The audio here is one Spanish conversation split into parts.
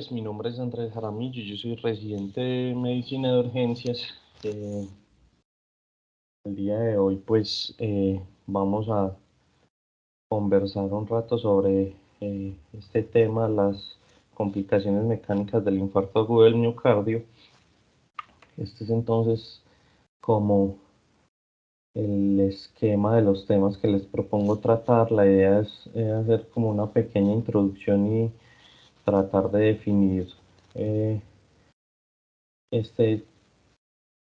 días, mi nombre es Andrés Jaramillo, yo soy residente de Medicina de Urgencias. El día de hoy pues vamos a conversar un rato sobre este tema, las complicaciones mecánicas del infarto agudo del miocardio. Este es entonces como el esquema de los temas que les propongo tratar. La idea es hacer como una pequeña introducción y tratar de definir este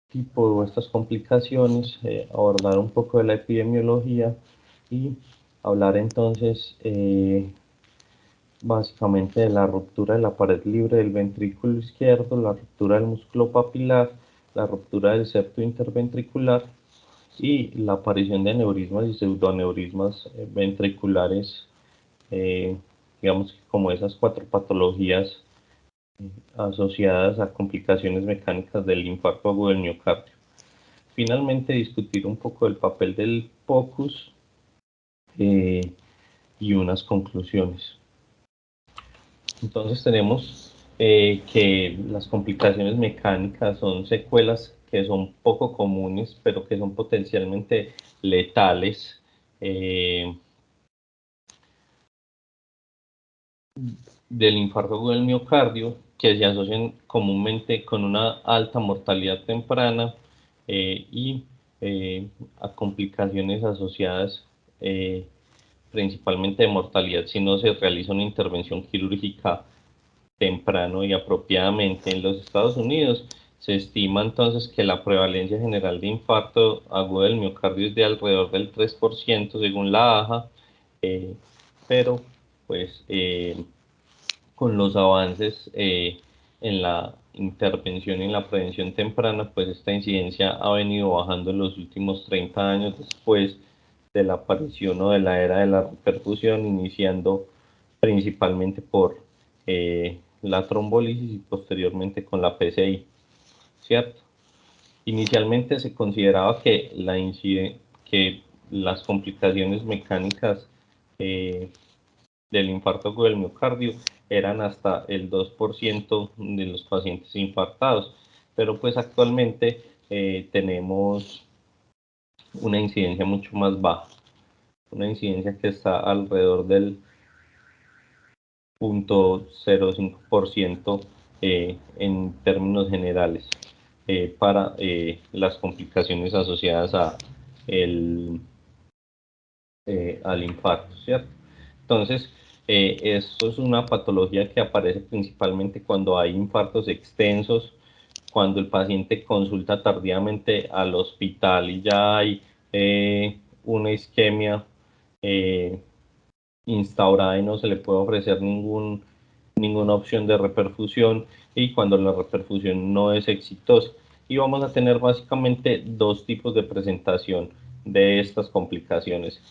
tipo o estas complicaciones, abordar un poco de la epidemiología y hablar entonces básicamente de la ruptura de la pared libre del ventrículo izquierdo, la ruptura del músculo papilar, la ruptura del septo interventricular y la aparición de aneurismas y pseudoaneurismas ventriculares, digamos que como esas 4 patologías asociadas a complicaciones mecánicas del infarto agudo del miocardio. Finalmente, discutir un poco del papel del POCUS y unas conclusiones. Entonces tenemos que las complicaciones mecánicas son secuelas que son poco comunes, pero que son potencialmente letales. Del infarto agudo del miocardio, que se asocian comúnmente con una alta mortalidad temprana y a complicaciones asociadas principalmente de mortalidad si no se realiza una intervención quirúrgica temprano y apropiadamente. En los Estados Unidos se estima entonces que la prevalencia general de infarto agudo del miocardio es de alrededor del 3% según la AJA, pero pues con los avances en la intervención y en la prevención temprana, pues esta incidencia ha venido bajando en los últimos 30 años después de la aparición o de la era de la reperfusión, iniciando principalmente por la trombolisis y posteriormente con la PCI, ¿cierto? Inicialmente se consideraba que, que las complicaciones mecánicas del infarto agudo del miocardio eran hasta el 2% de los pacientes infartados, pero pues actualmente tenemos una incidencia mucho más baja, una incidencia que está alrededor del 0.05% en términos generales para las complicaciones asociadas al infarto, ¿cierto? Entonces, esto es una patología que aparece principalmente cuando hay infartos extensos, cuando el paciente consulta tardíamente al hospital y ya hay una isquemia instaurada y no se le puede ofrecer ninguna opción de reperfusión, y cuando la reperfusión no es exitosa. Y vamos a tener básicamente dos tipos de presentación de estas complicaciones.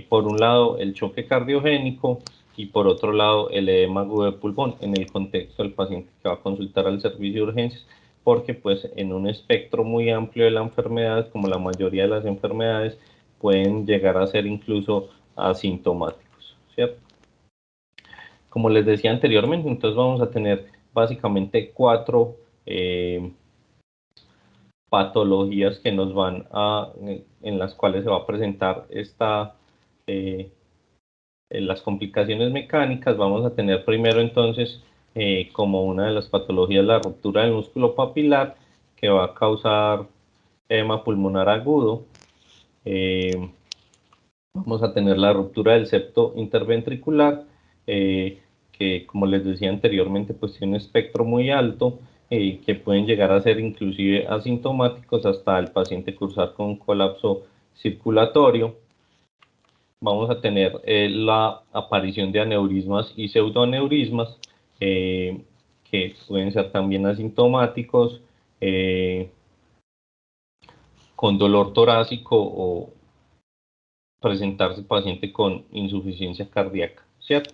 Por un lado, el choque cardiogénico y por otro lado, el edema agudo de pulmón en el contexto del paciente que va a consultar al servicio de urgencias, porque pues en un espectro muy amplio de la enfermedad, como la mayoría de las enfermedades, pueden llegar a ser incluso asintomáticos, ¿cierto? Como les decía anteriormente, entonces vamos a tener básicamente 4 patologías que nos van en las cuales se va a presentar las complicaciones mecánicas. Vamos a tener primero entonces como una de las patologías la ruptura del músculo papilar, que va a causar edema pulmonar agudo. Vamos a tener la ruptura del septo interventricular, que como les decía anteriormente, pues tiene un espectro muy alto, que pueden llegar a ser inclusive asintomáticos hasta el paciente cursar con colapso circulatorio. Vamos a tener la aparición de aneurismas y pseudoaneurismas, que pueden ser también asintomáticos, con dolor torácico o presentarse paciente con insuficiencia cardíaca, ¿cierto?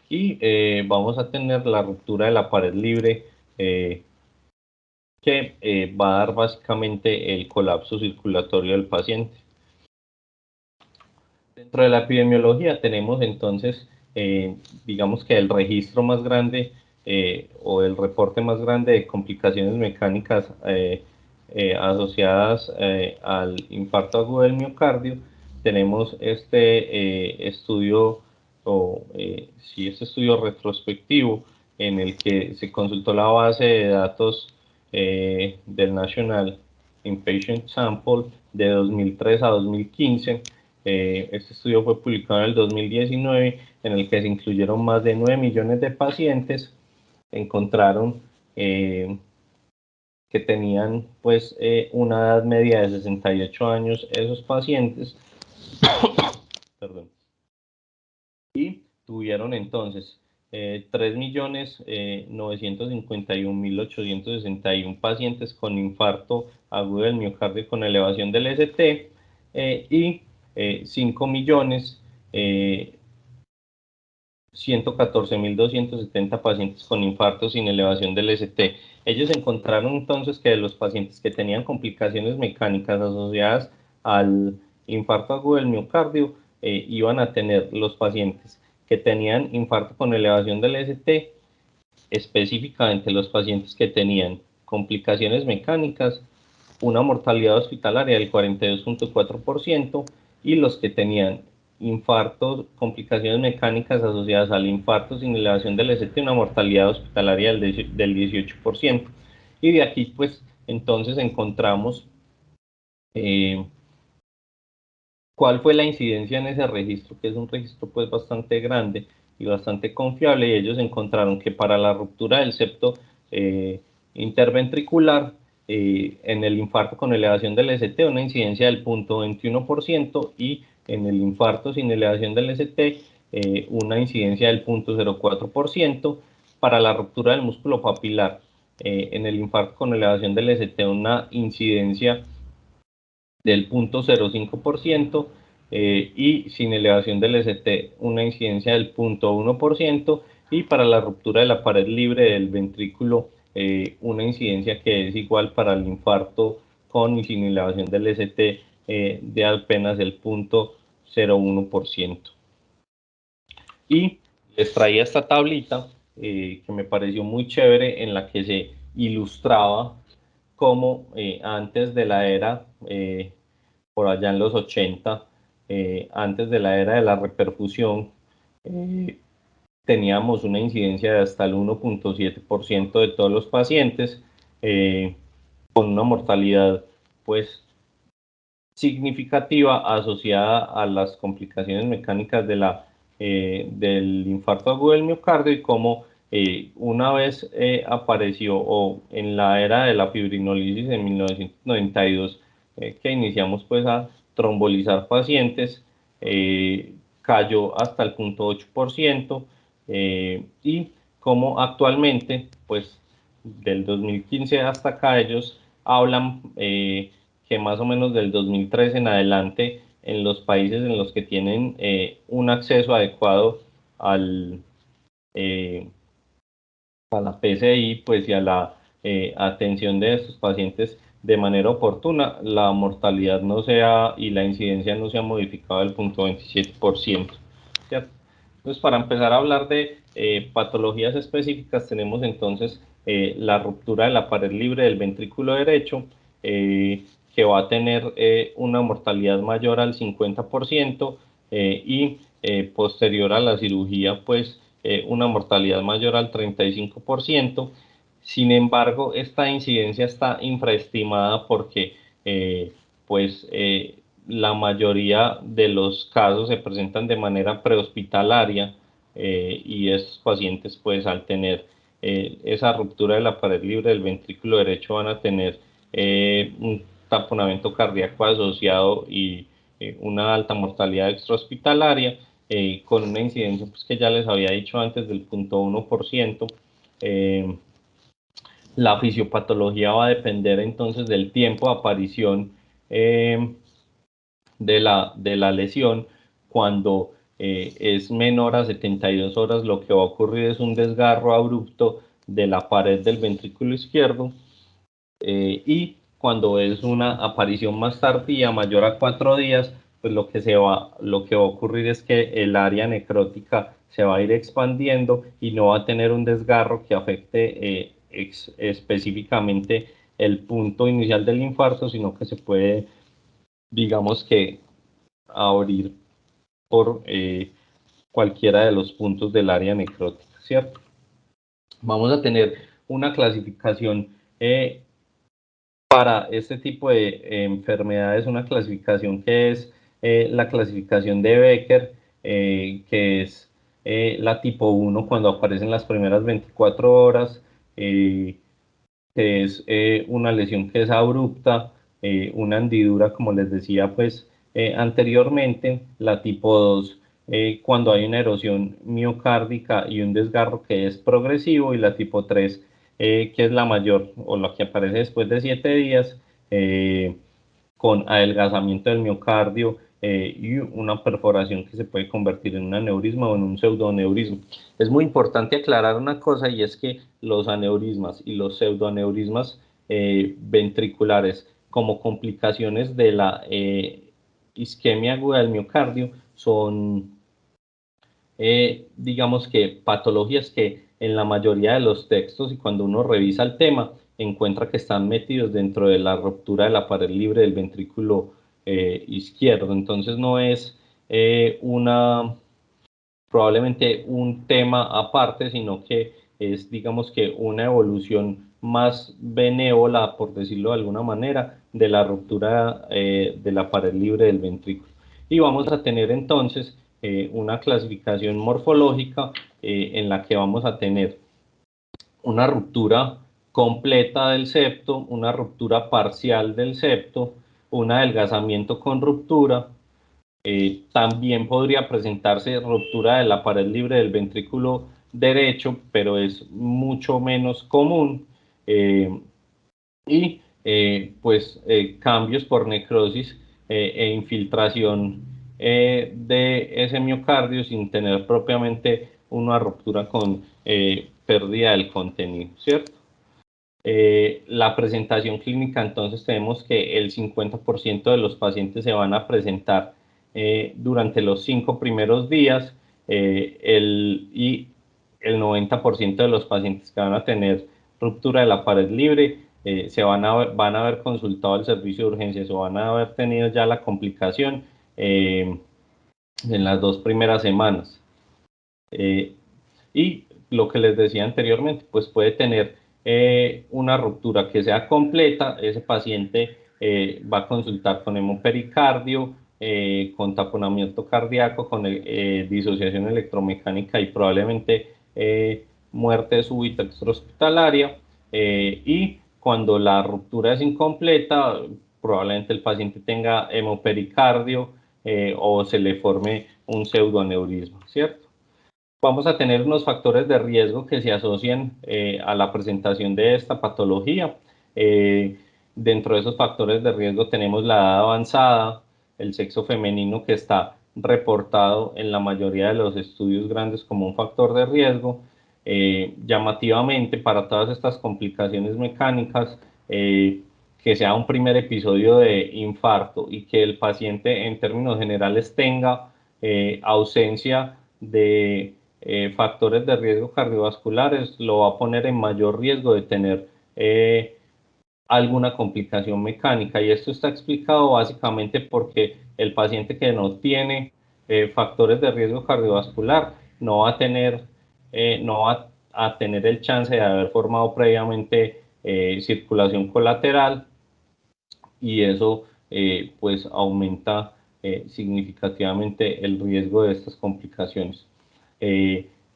Y vamos a tener la ruptura de la pared libre, que va a dar básicamente el colapso circulatorio del paciente. Dentro de la epidemiología tenemos entonces, digamos que el registro más grande o el reporte más grande de complicaciones mecánicas asociadas al infarto agudo del miocardio, tenemos este estudio, este estudio retrospectivo en el que se consultó la base de datos del National Inpatient Sample de 2003 a 2015. Este estudio fue publicado en el 2019, en el que se incluyeron más de 9 millones de pacientes. Encontraron que tenían pues una edad media de 68 años esos pacientes. Perdón. Y tuvieron entonces 3.951.861 pacientes con infarto agudo del miocardio con elevación del ST y 5.114.270 pacientes con infarto sin elevación del ST. Ellos encontraron entonces que de los pacientes que tenían complicaciones mecánicas asociadas al infarto agudo del miocardio, iban a tener los pacientes que tenían infarto con elevación del ST, específicamente los pacientes que tenían complicaciones mecánicas, una mortalidad hospitalaria del 42.4%, y los que tenían infartos, complicaciones mecánicas asociadas al infarto sin elevación del ST, una mortalidad hospitalaria del 18%. Y de aquí, pues, entonces encontramos cuál fue la incidencia en ese registro, que es un registro pues bastante grande y bastante confiable, y ellos encontraron que para la ruptura del septo interventricular, en el infarto con elevación del ST, una incidencia del 0.21%, y en el infarto sin elevación del ST, una incidencia del 0.04%. Para la ruptura del músculo papilar, en el infarto con elevación del ST, una incidencia del 0.05%, y sin elevación del ST una incidencia del 0.1%, y para la ruptura de la pared libre del ventrículo una incidencia que es igual para el infarto con y sin elevación del ST de apenas el 0.01%. Y les traía esta tablita que me pareció muy chévere, en la que se ilustraba cómo antes de la era, por allá en los 80, antes de la era de la reperfusión, teníamos una incidencia de hasta el 1.7% de todos los pacientes, con una mortalidad pues significativa asociada a las complicaciones mecánicas del infarto agudo del miocardio, y cómo una vez apareció, o en la era de la fibrinolisis en 1992, que iniciamos pues a trombolizar pacientes, cayó hasta el 0.8%, y como actualmente, pues del 2015 hasta acá, ellos hablan que más o menos del 2003 en adelante, en los países en los que tienen un acceso adecuado al, a la PCI, pues, y a la atención de estos pacientes de manera oportuna, la mortalidad no sea y la incidencia no se ha modificado del 0.27%. ¿Cierto? Entonces, para empezar a hablar de patologías específicas, tenemos entonces la ruptura de la pared libre del ventrículo derecho, que va a tener una mortalidad mayor al 50%, y posterior a la cirugía, pues una mortalidad mayor al 35%. Sin embargo, esta incidencia está infraestimada porque pues la mayoría de los casos se presentan de manera prehospitalaria, y estos pacientes, pues al tener esa ruptura de la pared libre del ventrículo derecho, van a tener un taponamiento cardíaco asociado y una alta mortalidad extrahospitalaria, con una incidencia pues, que ya les había dicho antes del 0.1%. La fisiopatología va a depender entonces del tiempo de aparición de la lesión. Cuando es menor a 72 horas, lo que va a ocurrir es un desgarro abrupto de la pared del ventrículo izquierdo, y cuando es una aparición más tardía, mayor a 4 días, pues lo que va a ocurrir es que el área necrótica se va a ir expandiendo y no va a tener un desgarro que afecte específicamente el punto inicial del infarto, sino que se puede, digamos que, abrir por cualquiera de los puntos del área necrótica, ¿cierto? Vamos a tener una clasificación para este tipo de enfermedades, una clasificación que es la clasificación de Becker, que es la tipo 1 cuando aparecen las primeras 24 horas, que es una lesión que es abrupta, una hendidura, como les decía pues anteriormente, la tipo 2 cuando hay una erosión miocárdica y un desgarro que es progresivo, y la tipo 3 que es la mayor o la que aparece después de 7 días, con adelgazamiento del miocardio y una perforación que se puede convertir en un aneurisma o en un pseudoaneurisma. Es muy importante aclarar una cosa, y es que los aneurismas y los pseudoaneurismas ventriculares como complicaciones de la isquemia aguda del miocardio son digamos que patologías que en la mayoría de los textos, y cuando uno revisa el tema, encuentra que están metidos dentro de la ruptura de la pared libre del ventrículo izquierdo. Entonces no es probablemente un tema aparte, sino que es, digamos que, una evolución más benévola, por decirlo de alguna manera, de la ruptura de la pared libre del ventrículo. Y vamos a tener entonces una clasificación morfológica en la que vamos a tener una ruptura completa del septo, una ruptura parcial del septo, un adelgazamiento con ruptura. También podría presentarse ruptura de la pared libre del ventrículo derecho, pero es mucho menos común. Y pues cambios por necrosis e infiltración de ese miocardio sin tener propiamente una ruptura con pérdida del contenido, ¿cierto? La presentación clínica, entonces tenemos que el 50% de los pacientes se van a presentar durante los 5 primeros días, y el 90% de los pacientes que van a tener ruptura de la pared libre van a haber consultado el servicio de urgencias o van a haber tenido ya la complicación en las 2 primeras semanas. Y lo que les decía anteriormente, pues puede tener una ruptura que sea completa. Ese paciente va a consultar con hemopericardio, con taponamiento cardíaco, con disociación electromecánica y probablemente muerte súbita extrahospitalaria. Y cuando la ruptura es incompleta, probablemente el paciente tenga hemopericardio o se le forme un pseudoaneurisma, ¿cierto? Vamos a tener unos factores de riesgo que se asocian a la presentación de esta patología. Dentro de esos factores de riesgo tenemos la edad avanzada, el sexo femenino, que está reportado en la mayoría de los estudios grandes como un factor de riesgo. Llamativamente, para todas estas complicaciones mecánicas, que sea un primer episodio de infarto y que el paciente en términos generales tenga ausencia de factores de riesgo cardiovasculares, lo va a poner en mayor riesgo de tener alguna complicación mecánica. Y esto está explicado básicamente porque el paciente que no tiene factores de riesgo cardiovascular no va a tener, el chance de haber formado previamente circulación colateral, y eso pues aumenta significativamente el riesgo de estas complicaciones.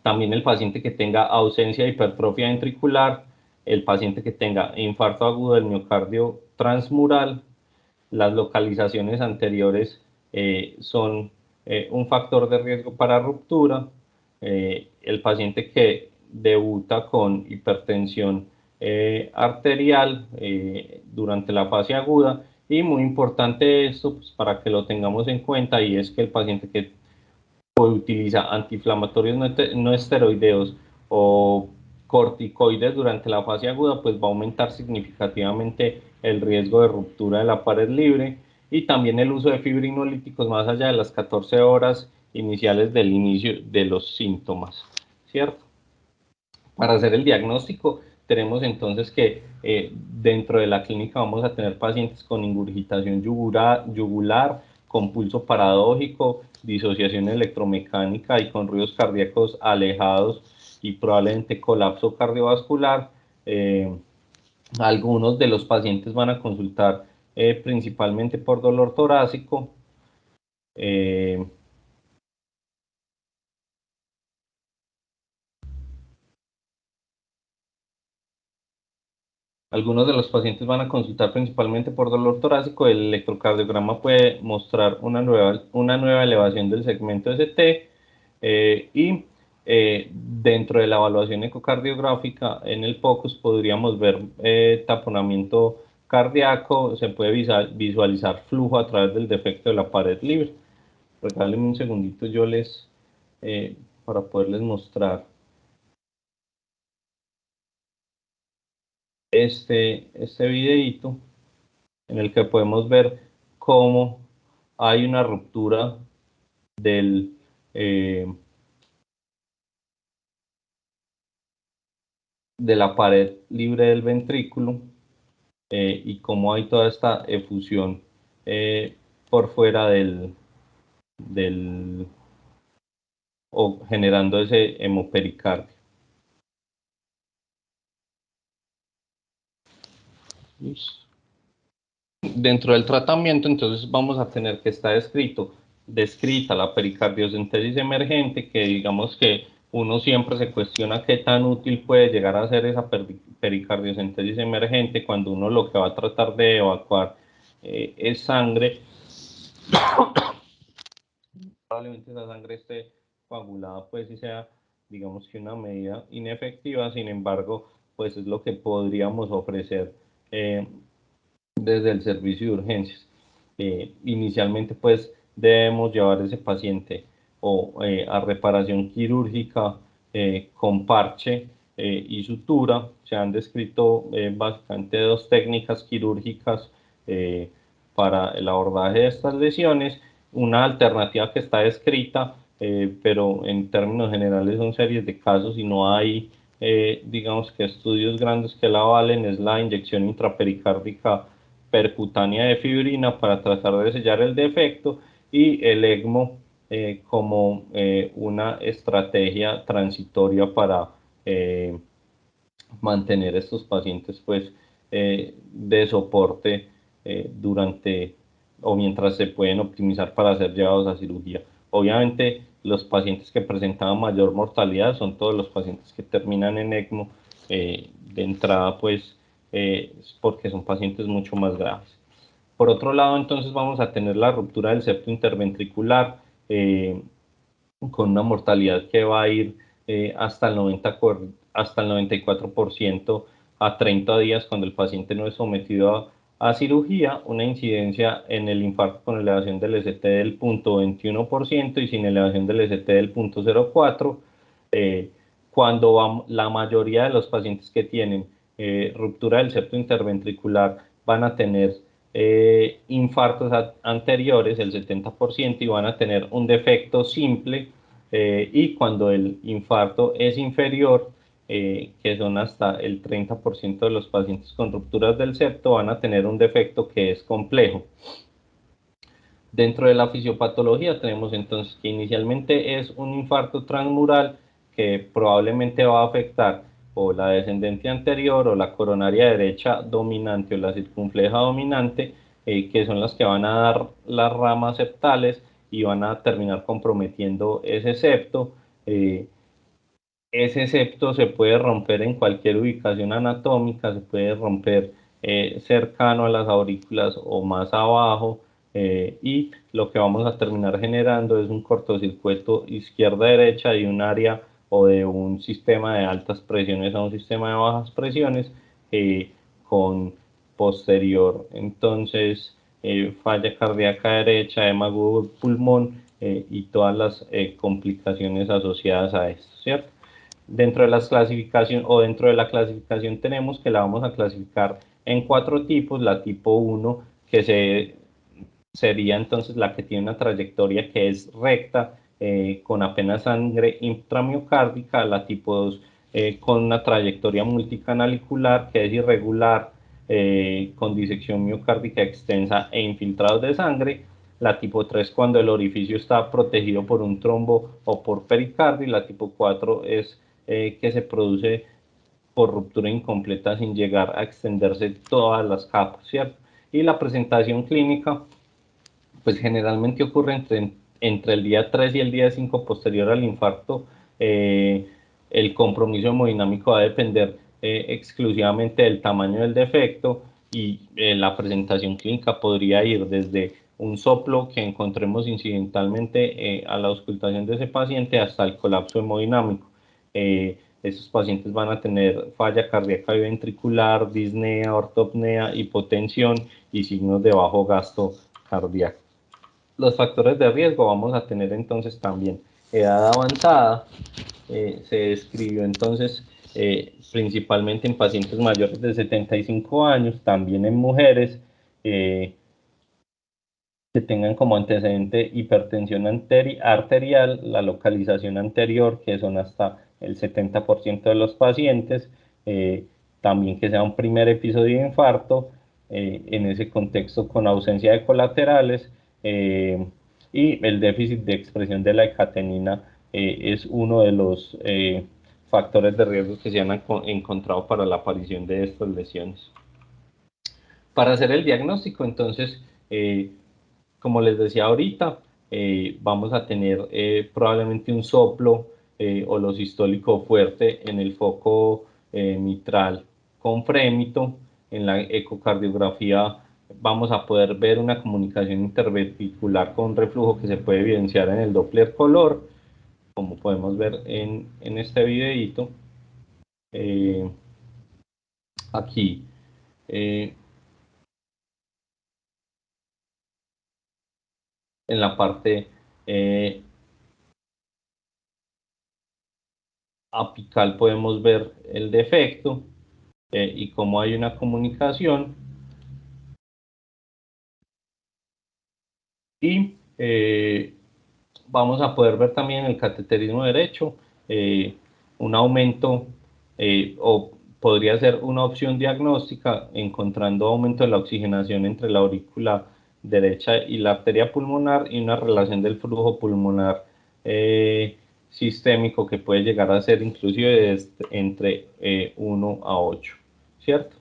También el paciente que tenga ausencia de hipertrofia ventricular, el paciente que tenga infarto agudo del miocardio transmural. Las localizaciones anteriores son un factor de riesgo para ruptura. El paciente que debuta con hipertensión arterial durante la fase aguda. Y muy importante esto, pues, para que lo tengamos en cuenta, y es que el paciente que utiliza antiinflamatorios no esteroideos o corticoides durante la fase aguda, pues va a aumentar significativamente el riesgo de ruptura de la pared libre. y también el uso de fibrinolíticos más allá de las 14 horas iniciales del inicio de los síntomas, ¿cierto? Para hacer el diagnóstico, tenemos entonces que dentro de la clínica vamos a tener pacientes con ingurgitación yugular, con pulso paradójico, disociación electromecánica y con ruidos cardíacos alejados y probablemente colapso cardiovascular. Algunos de los pacientes van a consultar principalmente por dolor torácico. Algunos de los pacientes van a consultar principalmente por dolor torácico. El electrocardiograma puede mostrar una nueva elevación del segmento ST y dentro de la evaluación ecocardiográfica en el POCUS podríamos ver taponamiento cardíaco, se puede visualizar flujo a través del defecto de la pared libre. Regálenme un segundito, para poderles mostrar este videito en el que podemos ver cómo hay una ruptura del, de la pared libre del ventrículo y cómo hay toda esta efusión por fuera del o generando ese hemopericardio. Dentro del tratamiento, entonces vamos a tener que estar descrita la pericardiocentesis emergente, que digamos que uno siempre se cuestiona qué tan útil puede llegar a ser esa pericardiocentesis emergente cuando uno lo que va a tratar de evacuar es sangre. Probablemente esa sangre esté coagulada, pues y sea, digamos que una medida inefectiva, sin embargo, pues es lo que podríamos ofrecer desde el servicio de urgencias. Inicialmente, pues debemos llevar ese paciente a reparación quirúrgica con parche y sutura. Se han descrito básicamente dos técnicas quirúrgicas para el abordaje de estas lesiones. Una alternativa que está descrita, pero en términos generales son series de casos y no hay, digamos que estudios grandes que la avalen, es la inyección intrapericárdica percutánea de fibrina para tratar de sellar el defecto y el ECMO como una estrategia transitoria para mantener estos pacientes pues de soporte durante o mientras se pueden optimizar para ser llevados a cirugía. Obviamente los pacientes que presentaban mayor mortalidad son todos los pacientes que terminan en ECMO de entrada pues porque son pacientes mucho más graves. Por otro lado, entonces vamos a tener la ruptura del septo interventricular con una mortalidad que va a ir hasta hasta el 94% a 30 días cuando el paciente no es sometido a cirugía, una incidencia en el infarto con elevación del ST del 0.21% y sin elevación del ST del 0.04%. Cuando la mayoría de los pacientes que tienen ruptura del septo interventricular van a tener infartos anteriores, el 70%, y van a tener un defecto simple, y cuando el infarto es inferior, que son hasta el 30% de los pacientes con rupturas del septo, van a tener un defecto que es complejo. Dentro de la fisiopatología tenemos entonces que inicialmente es un infarto transmural que probablemente va a afectar o la descendente anterior o la coronaria derecha dominante o la circunfleja dominante, que son las que van a dar las ramas septales y van a terminar comprometiendo ese septo. Ese septo se puede romper en cualquier ubicación anatómica, se puede romper cercano a las aurículas o más abajo, y lo que vamos a terminar generando es un cortocircuito izquierda-derecha de un área o de un sistema de altas presiones a un sistema de bajas presiones con posterior entonces falla cardíaca derecha, edema agudo del pulmón y todas las complicaciones asociadas a esto, ¿cierto? Dentro de las clasificación o dentro de la clasificación tenemos que la vamos a clasificar en 4 tipos. La tipo 1 que se sería entonces la que tiene una trayectoria que es recta, con apenas sangre intramiocárdica, la tipo 2 con una trayectoria multicanalicular que es irregular, con disección miocárdica extensa e infiltrados de sangre, la tipo 3 cuando el orificio está protegido por un trombo o por pericardio, y la tipo 4 es que se produce por ruptura incompleta sin llegar a extenderse todas las capas, ¿cierto? Y la presentación clínica, pues generalmente ocurre entre el día 3 y el día 5 posterior al infarto. El compromiso hemodinámico va a depender exclusivamente del tamaño del defecto, y la presentación clínica podría ir desde un soplo que encontremos incidentalmente a la auscultación de ese paciente hasta el colapso hemodinámico. Esos pacientes van a tener falla cardíaca y ventricular, disnea, ortopnea, hipotensión y signos de bajo gasto cardíaco. Los factores de riesgo vamos a tener entonces también edad avanzada. Se describió entonces principalmente en pacientes mayores de 75 años, también en mujeres que tengan como antecedente hipertensión arterial, la localización anterior, que son hasta el 70% de los pacientes, también que sea un primer episodio de infarto, en ese contexto con ausencia de colaterales, y el déficit de expresión de la hecatenina es uno de los factores de riesgo que se han encontrado para la aparición de estas lesiones. Para hacer el diagnóstico, entonces, como les decía ahorita, vamos a tener probablemente un soplo holosistólico fuerte en el foco mitral con frémito. En la ecocardiografía vamos a poder ver una comunicación interventricular con reflujo que se puede evidenciar en el Doppler color, como podemos ver en este videito. Aquí. En la parte apical podemos ver el defecto y cómo hay una comunicación. Y vamos a poder ver también en el cateterismo derecho un aumento, o podría ser una opción diagnóstica, encontrando aumento de la oxigenación entre la aurícula derecha y la arteria pulmonar, y una relación del flujo pulmonar sistémico que puede llegar a ser inclusive entre 1 a 8, ¿cierto?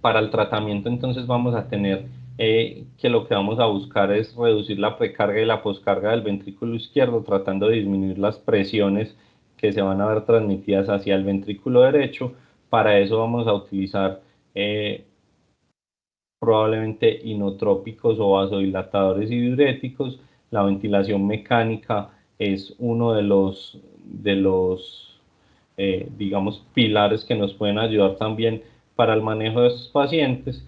Para el tratamiento entonces vamos a tener que lo que vamos a buscar es reducir la precarga y la poscarga del ventrículo izquierdo, tratando de disminuir las presiones que se van a ver transmitidas hacia el ventrículo derecho. Para eso vamos a utilizar probablemente inotrópicos o vasodilatadores y diuréticos. La ventilación mecánica es uno de los digamos, pilares que nos pueden ayudar también para el manejo de estos pacientes.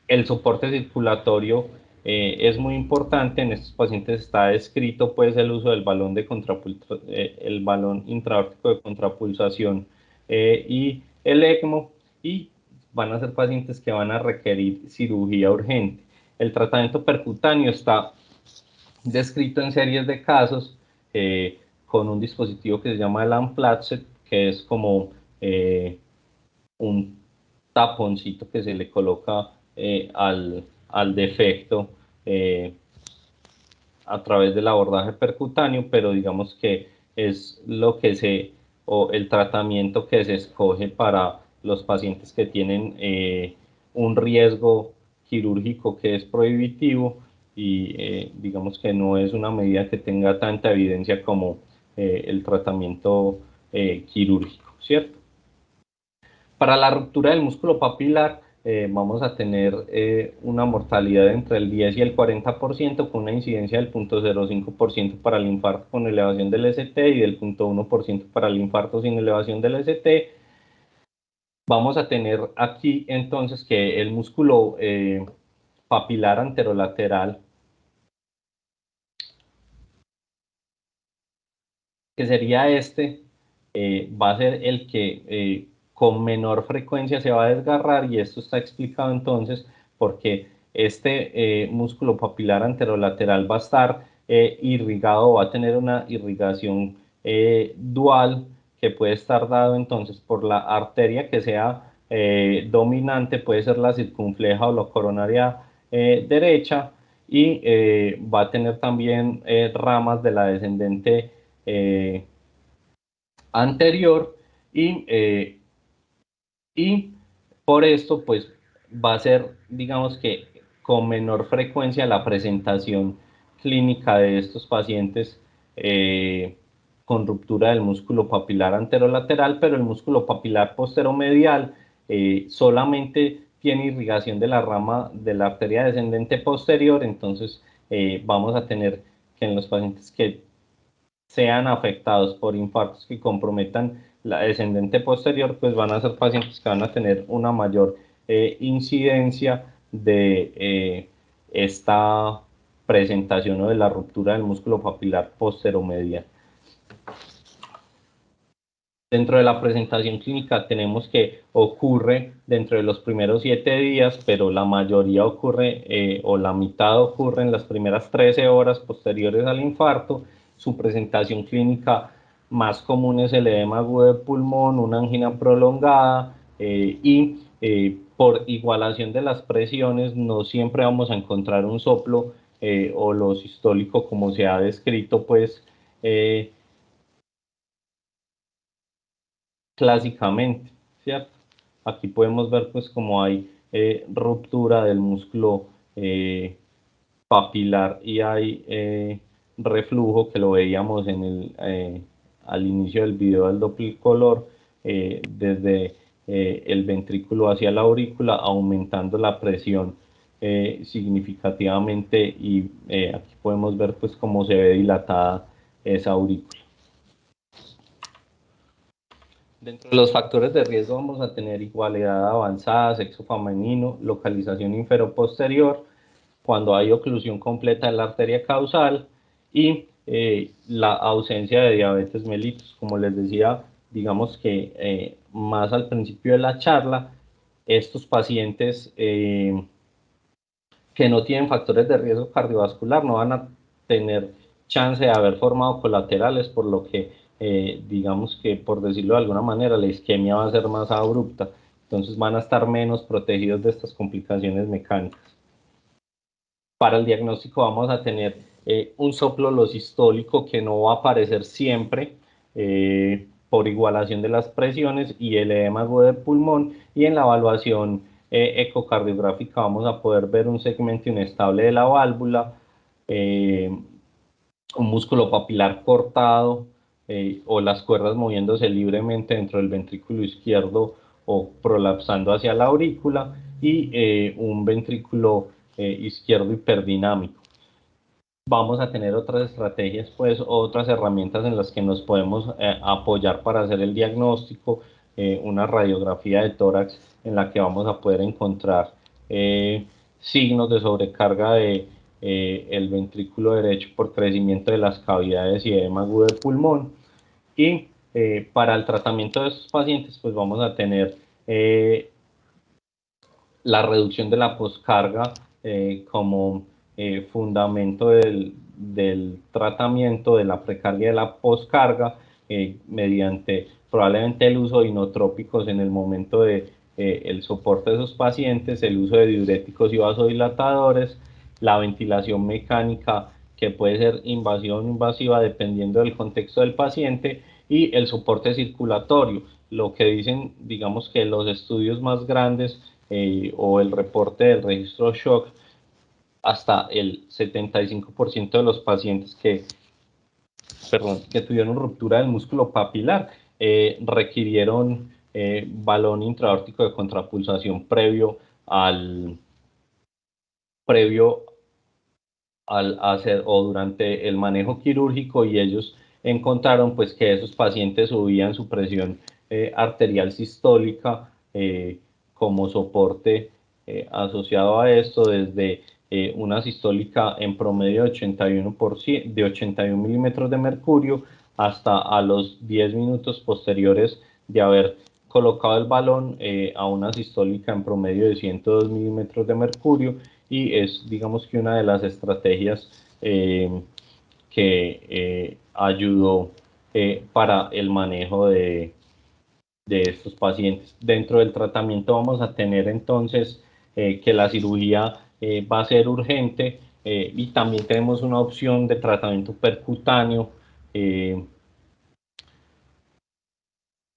El soporte circulatorio es muy importante. En estos pacientes está descrito pues el uso del balón, el balón intraórtico de contrapulsación y el ECMO, y van a ser pacientes que van a requerir cirugía urgente. El tratamiento percutáneo está descrito en series de casos con un dispositivo que se llama el Amplacet, que es como un taponcito que se le coloca al defecto a través del abordaje percutáneo, pero digamos que es o el tratamiento que se escoge para los pacientes que tienen un riesgo quirúrgico que es prohibitivo, y digamos que no es una medida que tenga tanta evidencia como el tratamiento quirúrgico, ¿cierto? Para la ruptura del músculo papilar vamos a tener una mortalidad entre el 10 y el 40%, con una incidencia del 0.05% para el infarto con elevación del ST y del 0.1% para el infarto sin elevación del ST. Vamos a tener aquí entonces que el músculo papilar anterolateral, que sería va a ser el que con menor frecuencia se va a desgarrar, y esto está explicado entonces porque este músculo papilar anterolateral va a estar irrigado, va a tener una irrigación dual que puede estar dado entonces por la arteria que sea dominante, puede ser la circunfleja o la coronaria derecha, y va a tener también ramas de la descendente anterior, y por esto pues va a ser, digamos que con menor frecuencia la presentación clínica de estos pacientes con ruptura del músculo papilar anterolateral, pero el músculo papilar posteromedial solamente tiene irrigación de la rama de la arteria descendente posterior. Entonces vamos a tener que en los pacientes que sean afectados por infartos que comprometan la descendente posterior, pues van a ser pacientes que van a tener una mayor incidencia de esta presentación o de la ruptura del músculo papilar posteromedial. Dentro de la presentación clínica tenemos que ocurre dentro de los primeros 7 días, pero la mayoría ocurre o la mitad ocurre en las primeras 13 horas posteriores al infarto. Su presentación clínica más común es el edema agudo de pulmón, una angina prolongada y por igualación de las presiones no siempre vamos a encontrar un soplo o lo sistólico como se ha descrito pues clásicamente, ¿cierto? Aquí podemos ver pues como hay ruptura del músculo papilar y hay reflujo, que lo veíamos en al inicio del video del Doppler color, desde el ventrículo hacia la aurícula, aumentando la presión significativamente, y aquí podemos ver pues cómo se ve dilatada esa aurícula. Dentro de los factores de riesgo vamos a tener igualdad avanzada, sexo femenino, localización inferoposterior, cuando hay oclusión completa de la arteria causal, y la ausencia de diabetes mellitus. Como les decía, digamos que más al principio de la charla, estos pacientes que no tienen factores de riesgo cardiovascular no van a tener chance de haber formado colaterales, por lo que digamos que, por decirlo de alguna manera, la isquemia va a ser más abrupta, entonces van a estar menos protegidos de estas complicaciones mecánicas. Para el diagnóstico vamos a tener un soplo sistólico que no va a aparecer siempre por igualación de las presiones, y el edema agudo de pulmón, y en la evaluación ecocardiográfica vamos a poder ver un segmento inestable de la válvula, un músculo papilar cortado o las cuerdas moviéndose libremente dentro del ventrículo izquierdo o prolapsando hacia la aurícula, y un ventrículo izquierdo hiperdinámico. Vamos a tener otras estrategias, pues otras herramientas en las que nos podemos apoyar para hacer el diagnóstico, una radiografía de tórax en la que vamos a poder encontrar signos de sobrecarga de el ventrículo derecho por crecimiento de las cavidades y edema agudo de pulmón. Y para el tratamiento de estos pacientes pues vamos a tener la reducción de la poscarga como fundamento del tratamiento de la precardia de la poscarga, mediante probablemente el uso de inotrópicos en el momento de el soporte de esos pacientes, el uso de diuréticos y vasodilatadores, la ventilación mecánica que puede ser invasiva o no invasiva dependiendo del contexto del paciente, y el soporte circulatorio. Lo que dicen, digamos que los estudios más grandes o el reporte del registro shock, hasta el 75% de los pacientes que tuvieron ruptura del músculo papilar requirieron balón intraórtico de contrapulsación previo al hacer o durante el manejo quirúrgico, y ellos encontraron pues que esos pacientes subían su presión arterial sistólica como soporte asociado a esto, desde una sistólica en promedio de 81 milímetros de mercurio hasta a los 10 minutos posteriores de haber colocado el balón a una sistólica en promedio de 102 milímetros de mercurio, y es, digamos que una de las estrategias que ayudó para el manejo de estos pacientes. Dentro del tratamiento vamos a tener entonces que la cirugía va a ser urgente y también tenemos una opción de tratamiento percutáneo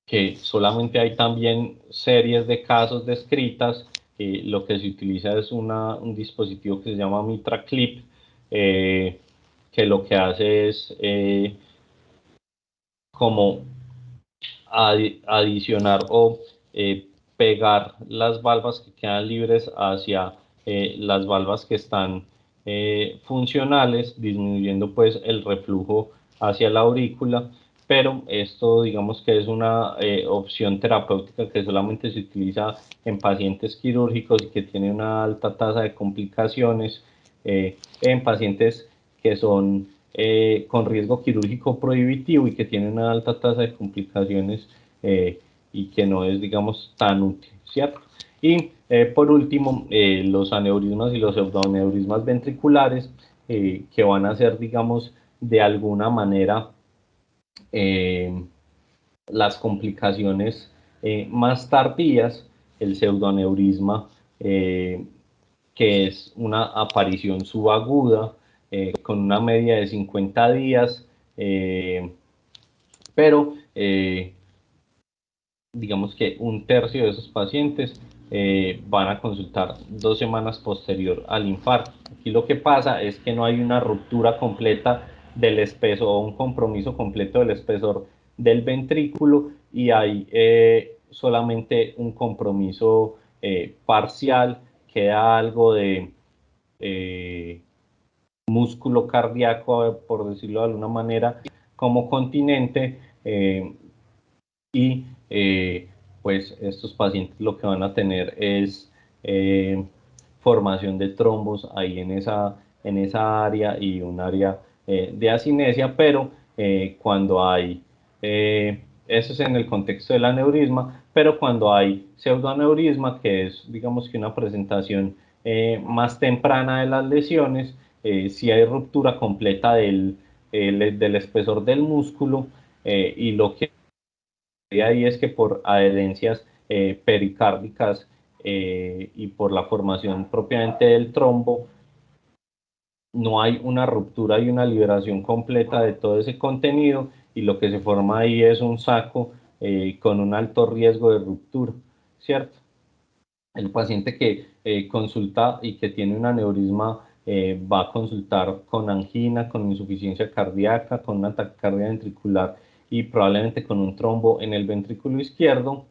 que solamente hay también series de casos descritas. Lo que se utiliza es un dispositivo que se llama MitraClip, que lo que hace es como adicionar o pegar las valvas que quedan libres hacia las valvas que están funcionales, disminuyendo pues el reflujo hacia la aurícula, pero esto digamos que es una opción terapéutica que solamente se utiliza en pacientes quirúrgicos y que tiene una alta tasa de complicaciones, en pacientes que son con riesgo quirúrgico prohibitivo y que tiene una alta tasa de complicaciones y que no es, digamos, tan útil, ¿cierto? Y por último, los aneurismas y los pseudoaneurismas ventriculares que van a ser, digamos, de alguna manera las complicaciones más tardías, el pseudoaneurisma, que es una aparición subaguda con una media de 50 días, pero digamos que un tercio de esos pacientes van a consultar 2 semanas posterior al infarto. Aquí lo que pasa es que no hay una ruptura completa del espesor o un compromiso completo del espesor del ventrículo y hay solamente un compromiso parcial, queda algo de músculo cardíaco, por decirlo de alguna manera, como continente y pues estos pacientes lo que van a tener es formación de trombos ahí en esa área y un área de acinesia, pero cuando hay, eso es en el contexto del aneurisma, pero cuando hay pseudoaneurisma, que es digamos que una presentación más temprana de las lesiones, si hay ruptura completa del espesor del músculo y lo que ahí es que por adherencias pericárdicas y por la formación propiamente del trombo, no hay una ruptura y una liberación completa de todo ese contenido y lo que se forma ahí es un saco con un alto riesgo de ruptura, ¿cierto? El paciente que consulta y que tiene un aneurisma va a consultar con angina, con insuficiencia cardíaca, con una taquicardia ventricular y probablemente con un trombo en el ventrículo izquierdo.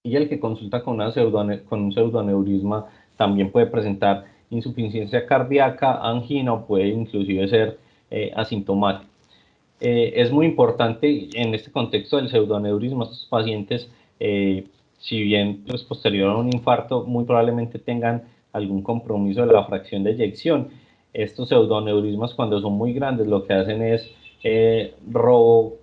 Y el que consulta con un pseudoaneurisma también puede presentar insuficiencia cardíaca, angina o puede inclusive ser asintomático. Es muy importante en este contexto del pseudoaneurisma, estos pacientes, si bien pues, posterior a un infarto, muy probablemente tengan algún compromiso de la fracción de eyección. Estos pseudoaneurismas, cuando son muy grandes, lo que hacen es robo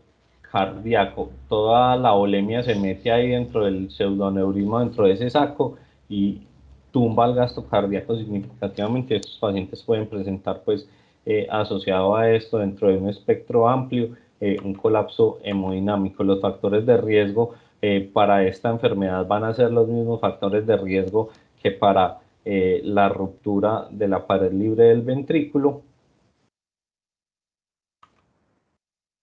cardíaco. Toda la olemia se mete ahí dentro del pseudoaneurisma, dentro de ese saco y tumba el gasto cardíaco significativamente. Estos pacientes pueden presentar pues asociado a esto dentro de un espectro amplio, un colapso hemodinámico. Los factores de riesgo para esta enfermedad van a ser los mismos factores de riesgo que para la ruptura de la pared libre del ventrículo.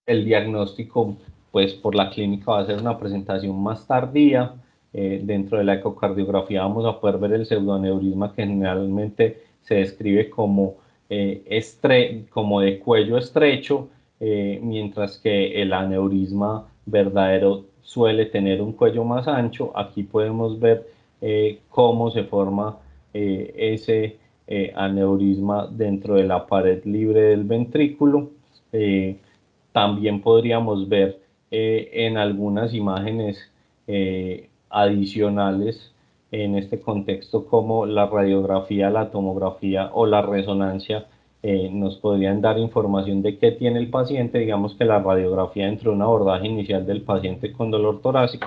El diagnóstico, pues por la clínica va a ser una presentación más tardía. Dentro de la ecocardiografía vamos a poder ver el pseudoaneurisma que generalmente se describe como, como de cuello estrecho, mientras que el aneurisma verdadero suele tener un cuello más ancho. Aquí podemos ver cómo se forma ese aneurisma dentro de la pared libre del ventrículo. También podríamos ver en algunas imágenes adicionales en este contexto como la radiografía, la tomografía o la resonancia nos podrían dar información de qué tiene el paciente. Digamos que la radiografía dentro de un abordaje inicial del paciente con dolor torácico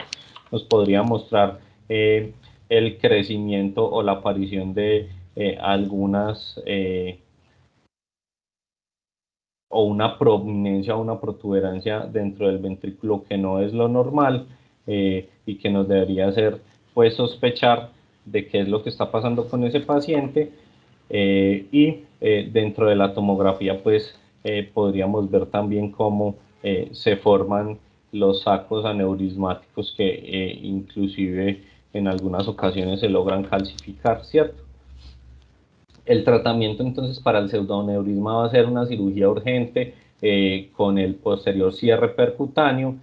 nos podría mostrar el crecimiento o la aparición de algunas o una prominencia o una protuberancia dentro del ventrículo que no es lo normal, y que nos debería hacer pues sospechar de qué es lo que está pasando con ese paciente, dentro de la tomografía pues podríamos ver también cómo se forman los sacos aneurismáticos que inclusive en algunas ocasiones se logran calcificar, ¿cierto? El tratamiento entonces para el pseudoneurisma va a ser una cirugía urgente con el posterior cierre percutáneo,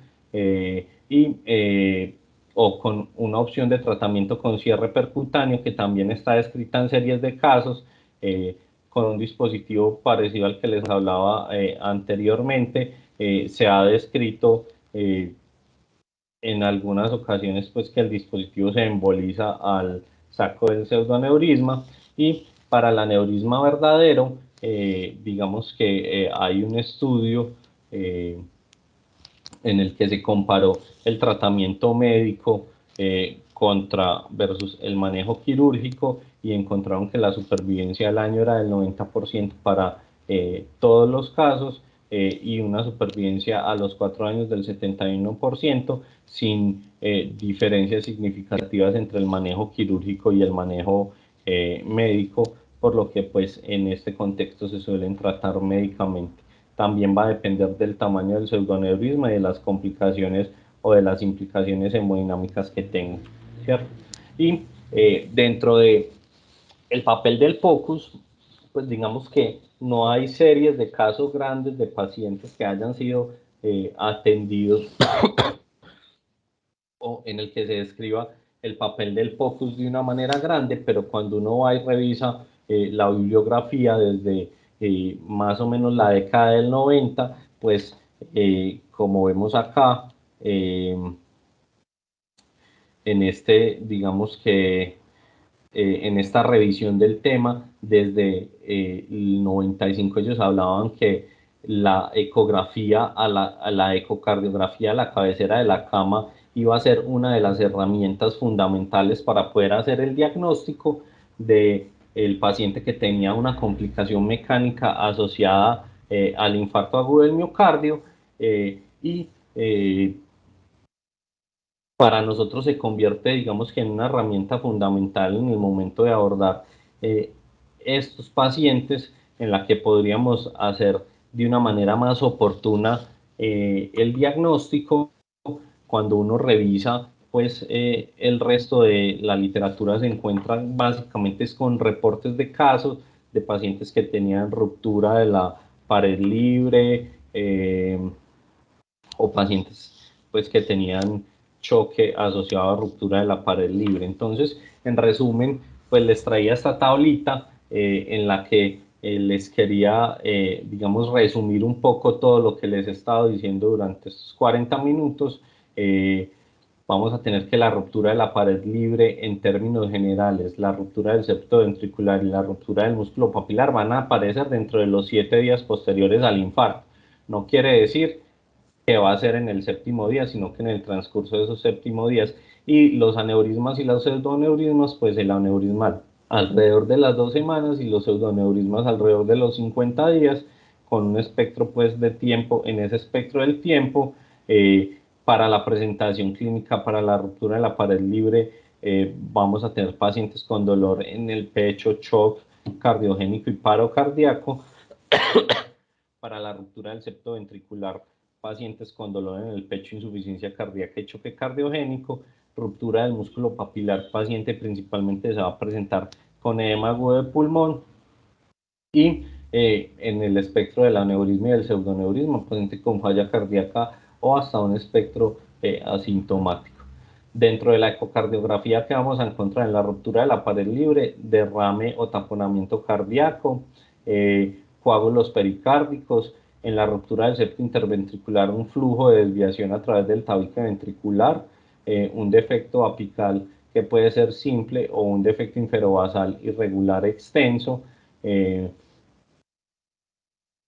o con una opción de tratamiento con cierre percutáneo que también está descrita en series de casos, con un dispositivo parecido al que les hablaba anteriormente. Se ha descrito en algunas ocasiones pues que el dispositivo se emboliza al saco del pseudoneurisma, y para el aneurisma verdadero, digamos que hay un estudio en el que se comparó el tratamiento médico contra versus el manejo quirúrgico, y encontraron que la supervivencia al año era del 90% para todos los casos, y una supervivencia a los 4 años del 71%, sin diferencias significativas entre el manejo quirúrgico y el manejo médico, por lo que pues en este contexto se suelen tratar médicamente. También va a depender del tamaño del pseudoneurisma y de las complicaciones o de las implicaciones hemodinámicas que tenga, ¿cierto? Y dentro de el papel del POCUS, pues digamos que no hay series de casos grandes de pacientes que hayan sido atendidos o en el que se describa el papel del POCUS de una manera grande, pero cuando uno va y revisa la bibliografía desde más o menos la década del 90, pues como vemos acá, en este, digamos que en esta revisión del tema, desde el 95 ellos hablaban que la ecografía a la ecocardiografía a la cabecera de la cama iba a ser una de las herramientas fundamentales para poder hacer el diagnóstico de el paciente que tenía una complicación mecánica asociada al infarto agudo del miocardio, y para nosotros se convierte, digamos que en una herramienta fundamental en el momento de abordar eh, estos pacientes, en la que podríamos hacer de una manera más oportuna el diagnóstico. Cuando uno revisa, pues el resto de la literatura se encuentra básicamente es con reportes de casos de pacientes que tenían ruptura de la pared libre, o pacientes pues que tenían choque asociado a ruptura de la pared libre. Entonces, en resumen, pues les traía esta tablita en la que les quería, digamos, resumir un poco todo lo que les he estado diciendo durante estos 40 minutos. Vamos a tener que la ruptura de la pared libre, en términos generales, la ruptura del septo ventricular y la ruptura del músculo papilar van a aparecer dentro de los 7 días posteriores al infarto. No quiere decir que va a ser en el séptimo día, sino que en el transcurso de esos séptimos días. Y los aneurismas y los pseudoneurismas, pues el aneurisma alrededor de las 2 semanas y los pseudoneurismas alrededor de los 50 días, con un espectro pues de tiempo, en ese espectro del tiempo, para la presentación clínica, para la ruptura de la pared libre, vamos a tener pacientes con dolor en el pecho, shock cardiogénico y paro cardíaco. Para la ruptura del septo ventricular, pacientes con dolor en el pecho, insuficiencia cardíaca y choque cardiogénico. Ruptura del músculo papilar, paciente principalmente se va a presentar con edema agudo de pulmón. Y en el espectro del aneurisma y del pseudoneurisma, paciente con falla cardíaca o hasta un espectro asintomático. Dentro de la ecocardiografía que vamos a encontrar en la ruptura de la pared libre, derrame o taponamiento cardíaco, coágulos pericárdicos. En la ruptura del septo interventricular, un flujo de desviación a través del tabique ventricular, un defecto apical que puede ser simple o un defecto inferobasal irregular extenso.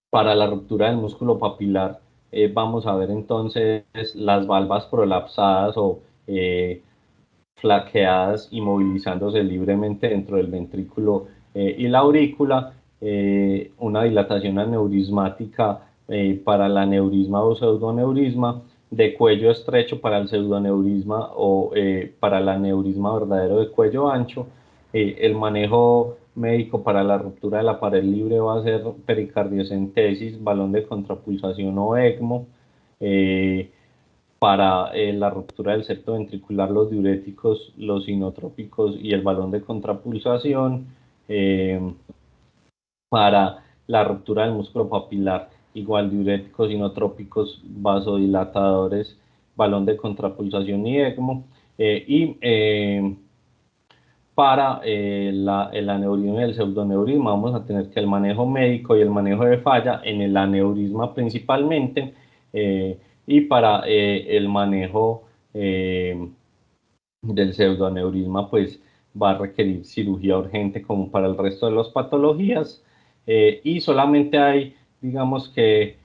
Para la ruptura del músculo papilar, vamos a ver entonces las valvas prolapsadas o flaqueadas y movilizándose libremente dentro del ventrículo y la aurícula, una dilatación aneurismática para el aneurisma o pseudoneurisma, de cuello estrecho para el pseudoneurisma o para el aneurisma verdadero de cuello ancho. El manejo médico para la ruptura de la pared libre va a ser pericardiocentesis, balón de contrapulsación o ECMO. Para la ruptura del septo ventricular, los diuréticos, los inotrópicos y el balón de contrapulsación. Para la ruptura del músculo papilar, igual diuréticos, inotrópicos, vasodilatadores, balón de contrapulsación y ECMO. Para el aneurisma y el pseudoneurisma vamos a tener que el manejo médico y el manejo de falla en el aneurisma principalmente, y para el manejo del pseudoaneurisma pues va a requerir cirugía urgente como para el resto de las patologías, y solamente hay, digamos que,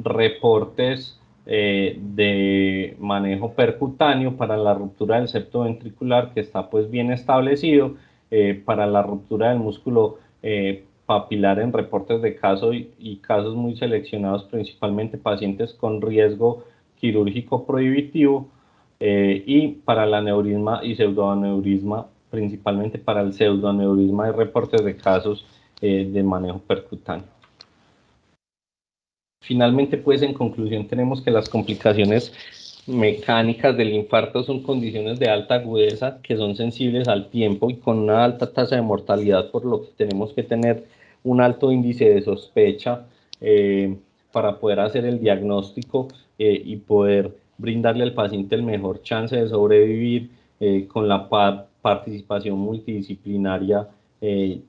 reportes de manejo percutáneo para la ruptura del septo ventricular, que está pues bien establecido. Para la ruptura del músculo papilar en reportes de caso y casos muy seleccionados, principalmente pacientes con riesgo quirúrgico prohibitivo. Y para el aneurisma y pseudoaneurisma, principalmente para el pseudoaneurisma, hay reportes de casos de manejo percutáneo. Finalmente, pues en conclusión, tenemos que las complicaciones mecánicas del infarto son condiciones de alta agudeza que son sensibles al tiempo y con una alta tasa de mortalidad, por lo que tenemos que tener un alto índice de sospecha para poder hacer el diagnóstico y poder brindarle al paciente el mejor chance de sobrevivir, con la participación multidisciplinaria,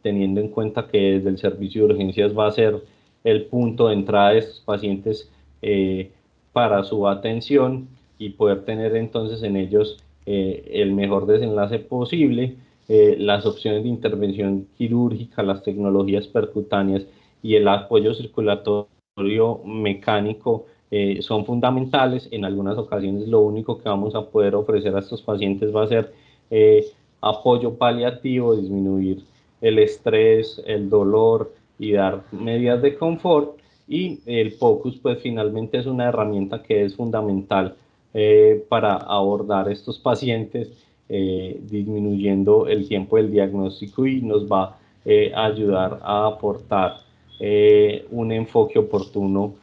teniendo en cuenta que desde el servicio de urgencias va a ser el punto de entrada de estos pacientes para su atención, y poder tener entonces en ellos el mejor desenlace posible. Las opciones de intervención quirúrgica, las tecnologías percutáneas y el apoyo circulatorio mecánico son fundamentales. En algunas ocasiones lo único que vamos a poder ofrecer a estos pacientes va a ser apoyo paliativo, disminuir el estrés, el dolor y dar medidas de confort. Y el POCUS pues finalmente es una herramienta que es fundamental para abordar estos pacientes, disminuyendo el tiempo del diagnóstico, y nos va a ayudar a aportar un enfoque oportuno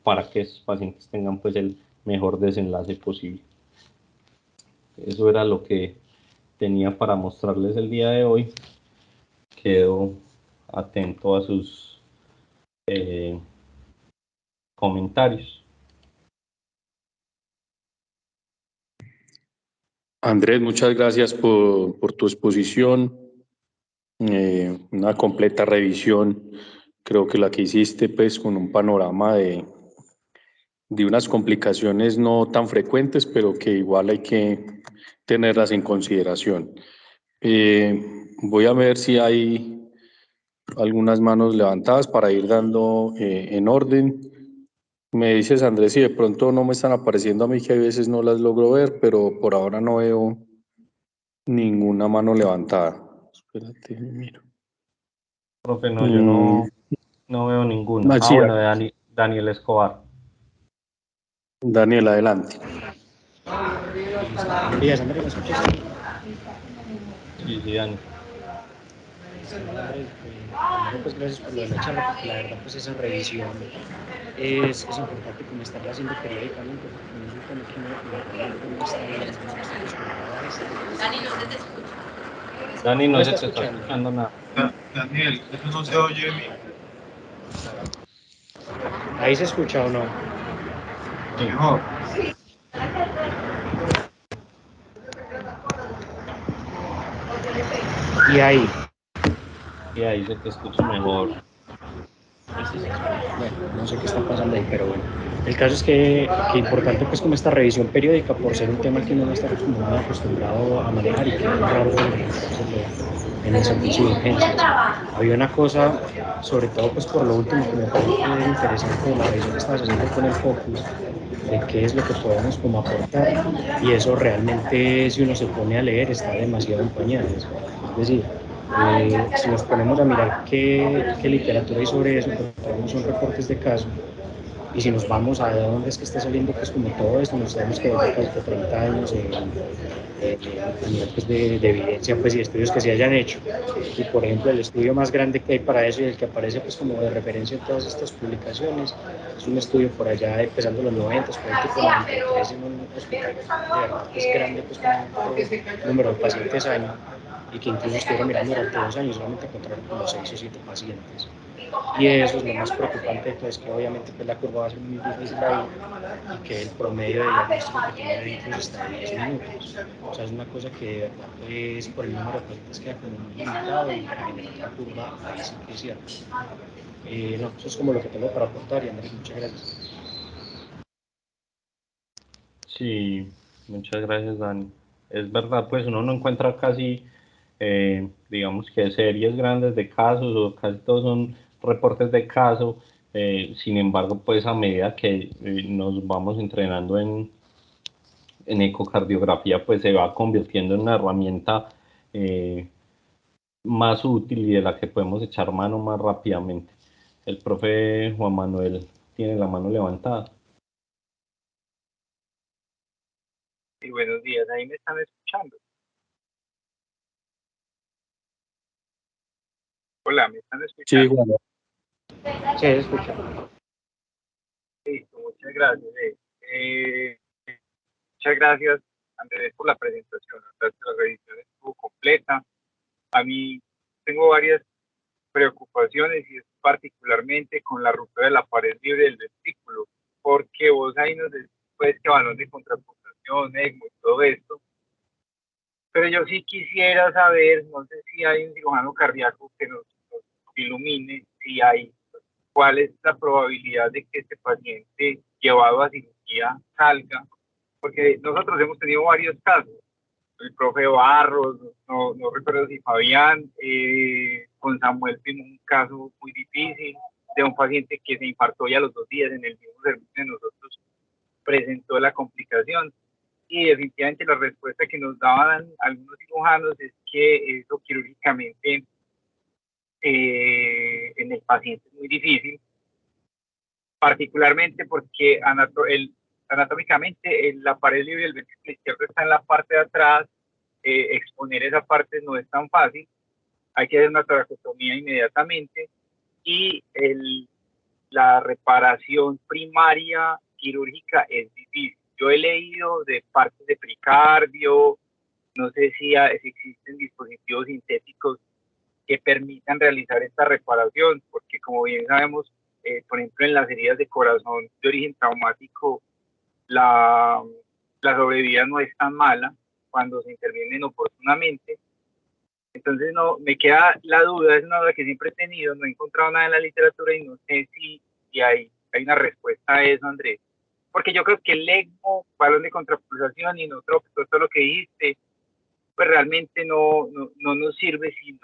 para que estos pacientes tengan pues el mejor desenlace posible. Eso era lo que tenía para mostrarles el día de hoy. Quedo atento a sus comentarios. Andrés, muchas gracias por tu exposición, una completa revisión, creo que la que hiciste pues con un panorama de unas complicaciones no tan frecuentes, pero que igual hay que tenerlas en consideración. Voy a ver si hay algunas manos levantadas para ir dando en orden. Me dices, Andrés, si de pronto no me están apareciendo a mí, que a veces no las logro ver, pero por ahora no veo ninguna mano levantada. Espérate, miro. Profe, no, yo no veo ninguna. Sí, Bueno, de Daniel Escobar. Daniel, adelante. Buenos días, Andrés, ¿me escuchas? Sí, Dani. Andrés, primero, pues gracias por lo de la charla, porque la verdad pues esa revisión es importante como estarla haciendo periódicamente, porque me resulta que no está bien, no está acostumbrado a esto. Dani, no se te está escuchando nada. Daniel, eso no se oye bien. ¿Ahí se escucha o no? Mejor. Y ahí. Y ahí se te escucha mejor. Bueno, no sé qué está pasando ahí, pero bueno. El caso es que importante pues como esta revisión periódica, por ser un tema que uno no está acostumbrado a manejar y que es raro en el servicio de urgencias. Había una cosa, sobre todo pues por lo último que me pareció interesante de la revisión que estabas haciendo con el focus, de qué es lo que podemos como aportar, y eso realmente si uno se pone a leer está demasiado en pañales. Es decir, Si nos ponemos a mirar qué literatura hay sobre eso, pues tenemos son reportes de caso. Y si nos vamos a dónde es que está saliendo pues como todo esto, nos tenemos que ver casi que 30 años a nivel pues, de evidencia pues, y estudios que se hayan hecho. Y por ejemplo el estudio más grande que hay para eso y el que aparece pues como de referencia en todas estas publicaciones es un estudio por allá empezando los 90, por ejemplo, por 93 en un hospital de verdad pues grande pues con un número de pacientes año y que incluso estuvieron mirando durante 2 años, solamente encontraron como 6 o 7 pacientes. Y eso es lo más preocupante, pues que obviamente pues, la curva va a ser muy difícil ahí y que el promedio de diagnóstico que tiene ahí incluso hasta de 10 minutos. O sea, es una cosa que de verdad pues por el número de pacientes queda como muy limitado y para generar la curva ahí sí que es cierto. No, eso es como lo que tengo para aportar y Andrés, muchas gracias. Sí, muchas gracias, Dani. Es verdad, pues uno no encuentra casi, digamos que series grandes de casos o casi todos son reportes de caso. Sin embargo, pues a medida que nos vamos entrenando en ecocardiografía, pues se va convirtiendo en una herramienta más útil y de la que podemos echar mano más rápidamente. El profe Juan Manuel tiene la mano levantada. Sí, buenos días, ahí me están escuchando. Hola, ¿me están Sí, escuchando? Juan. Sí, escucha. Listo, muchas gracias. Muchas gracias, Andrés, por la presentación. La revisión estuvo completa. A mí tengo varias preocupaciones y es particularmente con la ruptura de la pared libre del ventrículo, porque vos ahí nos decís pues, que balón de contrapulsación, ECMO y todo esto, pero yo sí quisiera saber, no sé si hay un cirujano cardíaco que nos ilumine, si hay, cuál es la probabilidad de que este paciente llevado a cirugía salga, porque nosotros hemos tenido varios casos, el profe Barros, no recuerdo si Fabián, con Samuel tuvimos un caso muy difícil de un paciente que se infartó ya a los 2 días en el mismo servicio de nosotros, presentó la complicación y definitivamente la respuesta que nos daban algunos cirujanos es que eso quirúrgicamente en el paciente es muy difícil, particularmente porque anatómicamente la pared libre del ventrículo izquierdo está en la parte de atrás, exponer esa parte no es tan fácil, hay que hacer una toracotomía inmediatamente y la reparación primaria quirúrgica es difícil. Yo he leído de partes de pericardio, no sé si existen dispositivos sintéticos que permitan realizar esta reparación, porque como bien sabemos, por ejemplo, en las heridas de corazón de origen traumático, la sobrevida no es tan mala cuando se intervienen oportunamente. Entonces, no, me queda la duda, es una duda que siempre he tenido, no he encontrado nada en la literatura y no sé si hay una respuesta a eso, Andrés. Porque yo creo que el ECMO, balón de contrapulsación y todo lo que dijiste, pues realmente no nos sirve sin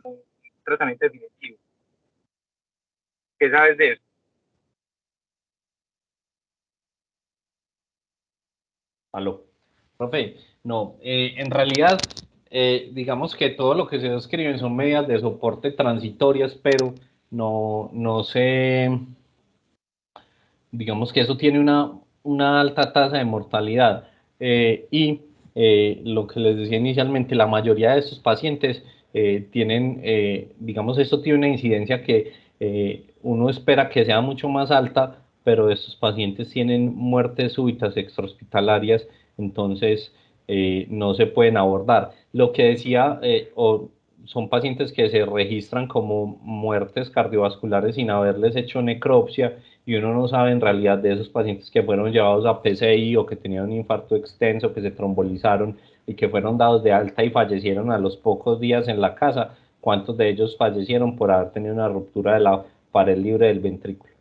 un tratamiento definitivo. ¿Qué sabes de eso? Aló. Profe, no, en realidad, digamos que todo lo que se describe son medidas de soporte transitorias, pero no se, digamos que eso tiene una alta tasa de mortalidad. Y lo que les decía inicialmente, la mayoría de estos pacientes tienen, digamos, esto tiene una incidencia que uno espera que sea mucho más alta, pero estos pacientes tienen muertes súbitas extrahospitalarias, entonces no se pueden abordar. Lo que decía, son pacientes que se registran como muertes cardiovasculares sin haberles hecho necropsia y uno no sabe en realidad de esos pacientes que fueron llevados a PCI o que tenían un infarto extenso, que se trombolizaron y que fueron dados de alta y fallecieron a los pocos días en la casa, cuántos de ellos fallecieron por haber tenido una ruptura de la pared libre del ventrículo.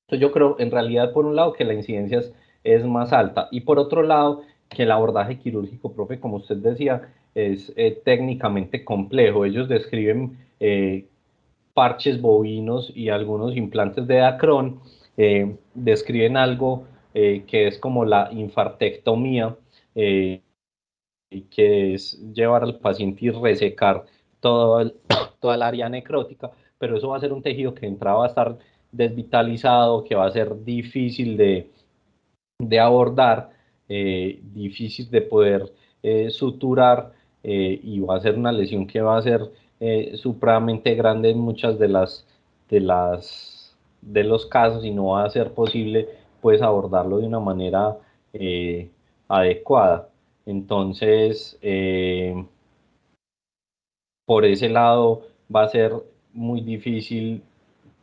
Entonces yo creo en realidad por un lado que la incidencia es más alta y por otro lado que el abordaje quirúrgico, profe, como usted decía, es técnicamente complejo. Ellos describen parches bovinos y algunos implantes de Dacron, describen algo que es como la infartectomía, que es llevar al paciente y resecar toda el área necrótica, pero eso va a ser un tejido que de entrada va a estar desvitalizado, que va a ser difícil de abordar, difícil de poder suturar, y va a ser una lesión que va a ser supremamente grande en muchas de los casos, y no va a ser posible pues abordarlo de una manera adecuada. Entonces, por ese lado va a ser muy difícil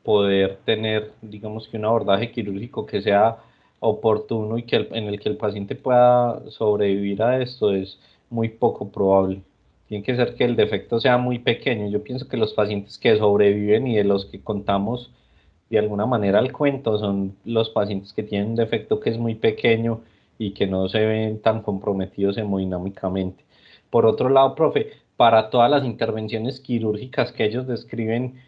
poder tener, digamos que un abordaje quirúrgico que sea oportuno y en el que el paciente pueda sobrevivir a esto es muy poco probable. Tiene que ser que el defecto sea muy pequeño. Yo pienso que los pacientes que sobreviven y de los que contamos de alguna manera el cuento son los pacientes que tienen un defecto que es muy pequeño y que no se ven tan comprometidos hemodinámicamente. Por otro lado, profe, para todas las intervenciones quirúrgicas que ellos describen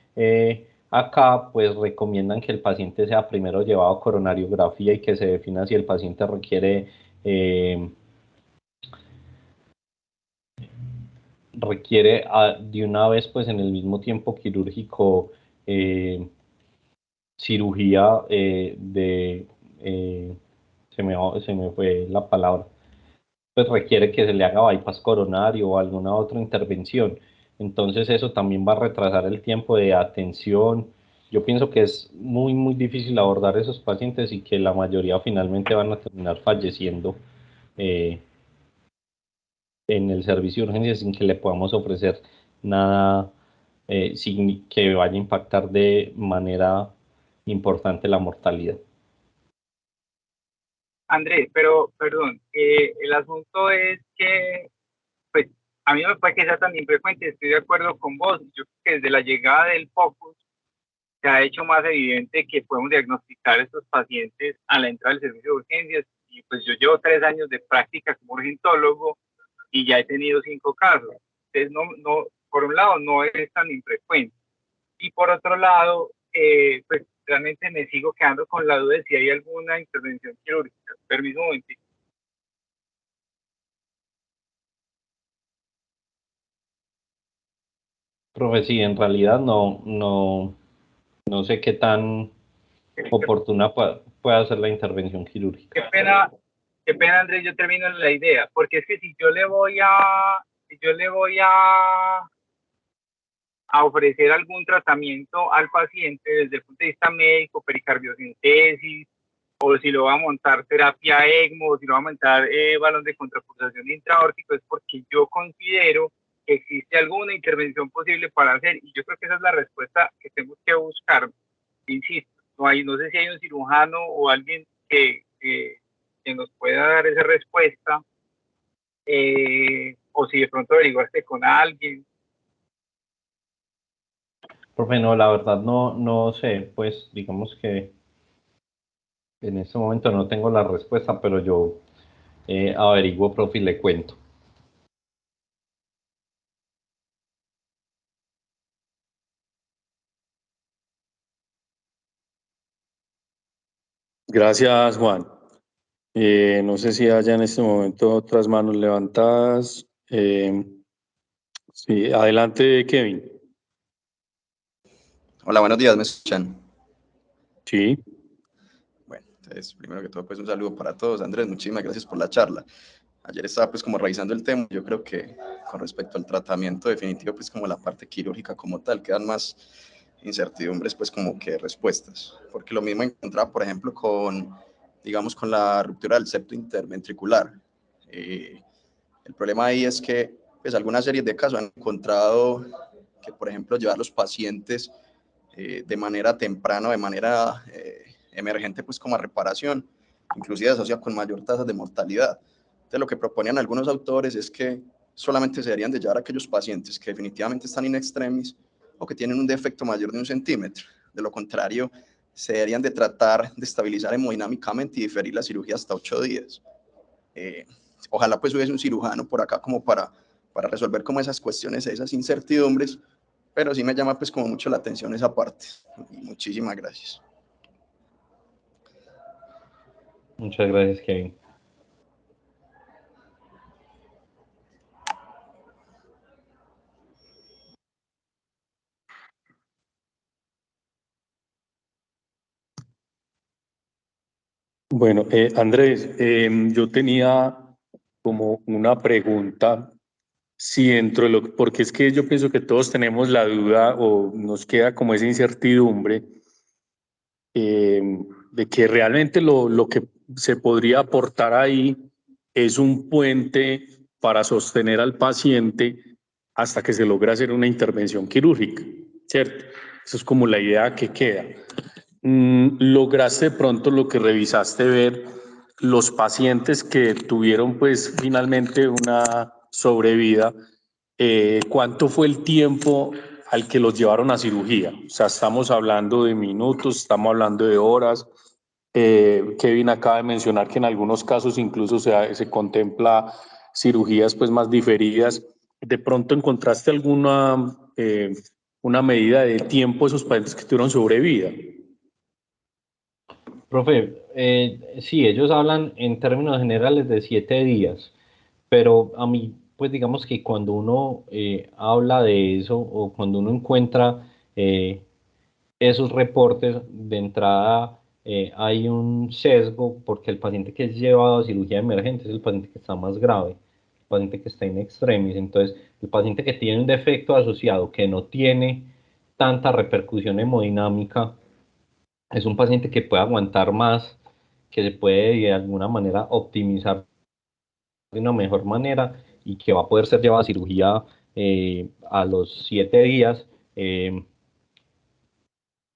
acá, pues recomiendan que el paciente sea primero llevado a coronariografía y que se defina si el paciente requiere de una vez, pues en el mismo tiempo quirúrgico, cirugía se me fue la palabra, pues requiere que se le haga bypass coronario o alguna otra intervención. Entonces eso también va a retrasar el tiempo de atención. Yo pienso que es muy, muy difícil abordar esos pacientes y que la mayoría finalmente van a terminar falleciendo eh, en el servicio de urgencias sin que le podamos ofrecer nada, sin que vaya a impactar de manera importante la mortalidad. Andrés, pero perdón, el asunto es que, pues, a mí no me parece que sea tan infrecuente, estoy de acuerdo con vos. Yo creo que desde la llegada del Focus se ha hecho más evidente que podemos diagnosticar a estos pacientes a la entrada del servicio de urgencias. Y pues yo llevo 3 años de práctica como urgentólogo y ya he tenido 5 casos. Entonces, por un lado, no es tan infrecuente. Y por otro lado, pues realmente me sigo quedando con la duda de si hay alguna intervención quirúrgica. Permiso un momentito. Profe, sí, en realidad no sé qué tan oportuna pueda ser la intervención quirúrgica. Qué pena, Andrés, yo termino la idea, porque es que si yo le voy a ofrecer algún tratamiento al paciente desde el punto de vista médico, pericardiocentesis, o si lo va a montar terapia ECMO, o si lo va a montar balón de contrapulsación intraórtico, es porque yo considero que existe alguna intervención posible para hacer, y yo creo que esa es la respuesta que tenemos que buscar. Insisto, no sé si hay un cirujano o alguien que nos pueda dar esa respuesta, o si de pronto averiguaste con alguien. Profe, no, la verdad no sé, pues digamos que en este momento no tengo la respuesta, pero yo averiguo, profe, y le cuento. Gracias, Juan. No sé si haya en este momento otras manos levantadas. Sí, adelante, Kevin. Hola, buenos días, ¿me escuchan? Sí. Bueno, entonces, primero que todo, pues un saludo para todos. Andrés, muchísimas gracias por la charla. Ayer estaba pues como revisando el tema, yo creo que con respecto al tratamiento definitivo, pues como la parte quirúrgica como tal, quedan más incertidumbres pues como que respuestas, porque lo mismo encontraba, por ejemplo, digamos, con la ruptura del septo interventricular. El problema ahí es que pues algunas series de casos han encontrado que, por ejemplo, llevar los pacientes de manera temprana, de manera emergente, pues como a reparación, inclusive asocia con mayor tasa de mortalidad. Entonces, lo que proponían algunos autores es que solamente se deberían de llevar a aquellos pacientes que definitivamente están in extremis o que tienen un defecto mayor de 1 centímetro. De lo contrario, se deberían de tratar de estabilizar hemodinámicamente y diferir la cirugía hasta 8 días. Ojalá pues hubiese un cirujano por acá como para resolver como esas cuestiones, esas incertidumbres, pero sí me llama pues como mucho la atención esa parte. Y muchísimas gracias. Muchas gracias, Kevin. Bueno, Andrés, yo tenía como una pregunta, si dentro de lo, porque es que yo pienso que todos tenemos la duda o nos queda como esa incertidumbre eh, de que realmente lo que se podría aportar ahí es un puente para sostener al paciente hasta que se logra hacer una intervención quirúrgica, ¿cierto? Eso es como la idea que queda. ¿Lograste de pronto lo que revisaste ver los pacientes que tuvieron pues finalmente una sobrevida? ¿Cuánto fue el tiempo al que los llevaron a cirugía? O sea, estamos hablando de minutos, estamos hablando de horas. Kevin acaba de mencionar que en algunos casos incluso se contempla cirugías pues más diferidas. ¿De pronto encontraste alguna una medida de tiempo de esos pacientes que tuvieron sobrevida? Profe, sí, ellos hablan en términos generales de 7 días, pero a mí, pues digamos que cuando uno habla de eso o cuando uno encuentra esos reportes de entrada, hay un sesgo porque el paciente que es llevado a cirugía emergente es el paciente que está más grave, el paciente que está en extremis. Entonces, el paciente que tiene un defecto asociado que no tiene tanta repercusión hemodinámica es un paciente que puede aguantar más, que se puede de alguna manera optimizar de una mejor manera y que va a poder ser llevado a cirugía a los 7 días.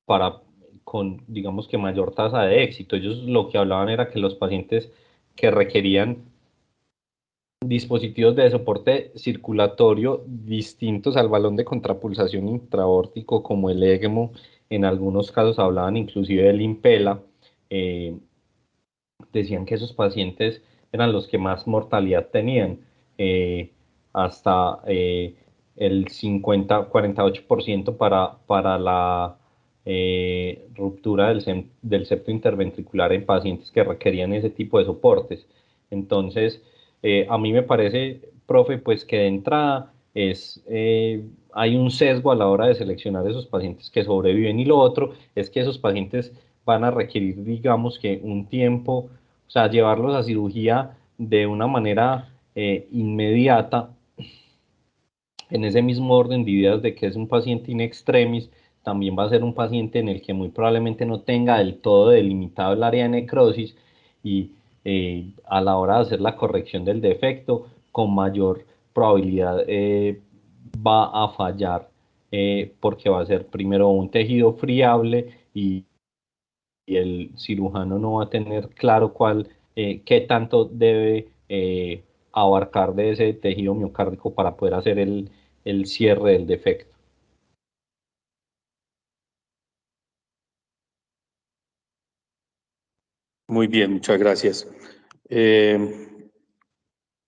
Para con, digamos que mayor tasa de éxito. Ellos lo que hablaban era que los pacientes que requerían dispositivos de soporte circulatorio distintos al balón de contrapulsación intraórtico como el ECMO, en algunos casos hablaban inclusive del Impela, eh, decían que esos pacientes eran los que más mortalidad tenían, eh, hasta el 48% para la ruptura del septo interventricular en pacientes que requerían ese tipo de soportes. Entonces, a mí me parece, profe, pues que de entrada hay un sesgo a la hora de seleccionar esos pacientes que sobreviven, y lo otro es que esos pacientes van a requerir, digamos que un tiempo, o sea, llevarlos a cirugía de una manera inmediata, en ese mismo orden de ideas de que es un paciente in extremis. También va a ser un paciente en el que muy probablemente no tenga del todo delimitado el área de necrosis, y a la hora de hacer la corrección del defecto, con mayor probabilidad va a fallar, porque va a ser primero un tejido friable, y el cirujano no va a tener claro qué tanto debe abarcar de ese tejido miocárdico para poder hacer el cierre del defecto. Muy bien, muchas gracias.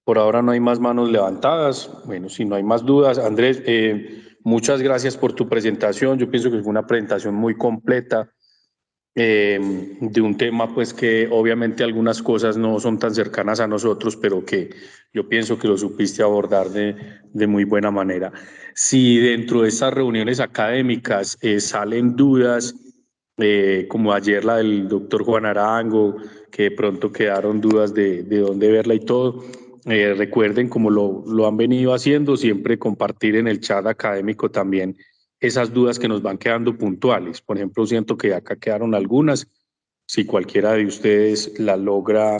Por ahora no hay más manos levantadas. Bueno, si no hay más dudas, Andrés, muchas gracias por tu presentación. Yo pienso que fue una presentación muy completa de un tema, pues que obviamente algunas cosas no son tan cercanas a nosotros, pero que yo pienso que lo supiste abordar de muy buena manera. Si dentro de estas reuniones académicas salen dudas, como ayer la del doctor Juan Arango, que de pronto quedaron dudas de dónde verla y todo, recuerden, como lo han venido haciendo, siempre compartir en el chat académico también esas dudas que nos van quedando puntuales. Por ejemplo, siento que acá quedaron algunas. Si cualquiera de ustedes la logra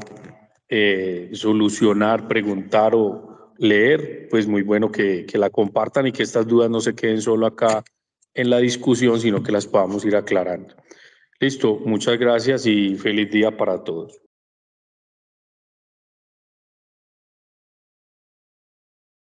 solucionar, preguntar o leer, pues muy bueno que la compartan y que estas dudas no se queden solo acá en la discusión, sino que las podamos ir aclarando. Listo, muchas gracias y feliz día para todos.